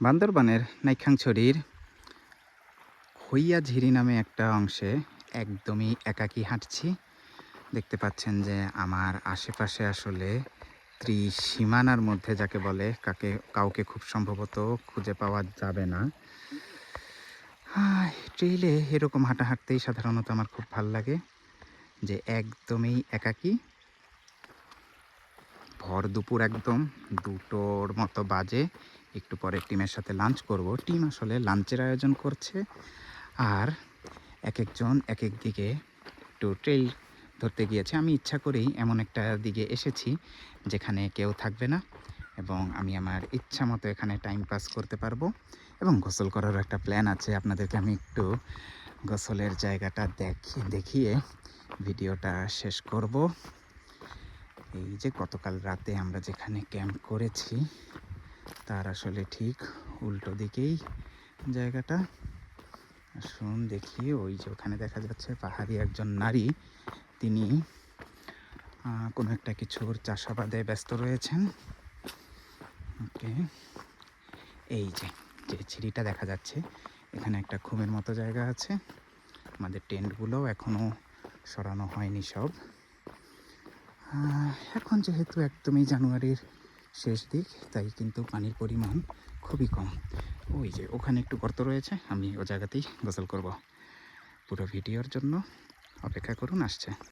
বান্দরবানের নাইক্ষ্যংছড়ির খইয়াঝিরি নামে একটা অংশে একদমই একাকী হাঁটছি। দেখতে পাচ্ছেন যে আমার আশেপাশে আসলে ত্রিসীমানার মধ্যে যাকে বলে কাউকে খুব সম্ভবত খুঁজে পাওয়া যাবে না। ট্রেইলে এরকম হাঁটতেই সাধারণত আমার খুব ভাল লাগে, যে একদমই একাকী। ভর দুপুর একদম 2টোর মতো বাজে। একটু পরে টিমের সাথে লাঞ্চ করব। টিম আসলে লাঞ্চের আয়োজন করছে, আর একজন এক এক দিকে একটু ট্রেইল ধরতে গিয়েছে। আমি ইচ্ছা করেই এমন একটা দিকে এসেছি যেখানে কেউ থাকবে না, এবং আমি আমার ইচ্ছা মতো এখানে টাইম পাস করতে পারবো। এবং গোসল করারও একটা প্ল্যান আছে। আপনাদেরকে আমি একটু গোসলের জায়গাটা দেখিয়ে ভিডিওটা শেষ করব। এই যে গতকাল রাতে আমরা যেখানে ক্যাম্প করেছি তার আসলে ঠিক উল্টো দিকেই জায়গাটা। আসুন দেখি, ওই যে ওখানে দেখা যাচ্ছে পাহাড়ি একজন নারী, তিনি কোনো একটা কিছুর চাষাবাদে ব্যস্ত রয়েছেন। ওকে, এই যে যে ছিঁড়িটা দেখা যাচ্ছে, এখানে একটা ঘুমের মতো জায়গা আছে। আমাদের টেন্টগুলোও এখনও সরানো হয়নি সব। এখন যেহেতু একদমই জানুয়ারির শেষ দিক, তাই কিন্তু পানির পরিমাণ খুবই কম। ওই যে ওখানে একটু গর্ত রয়েছে, আমি ও জায়গাতেই গোসল করব। পুরো ভিডিওর জন্য অপেক্ষা করুন, আসছে।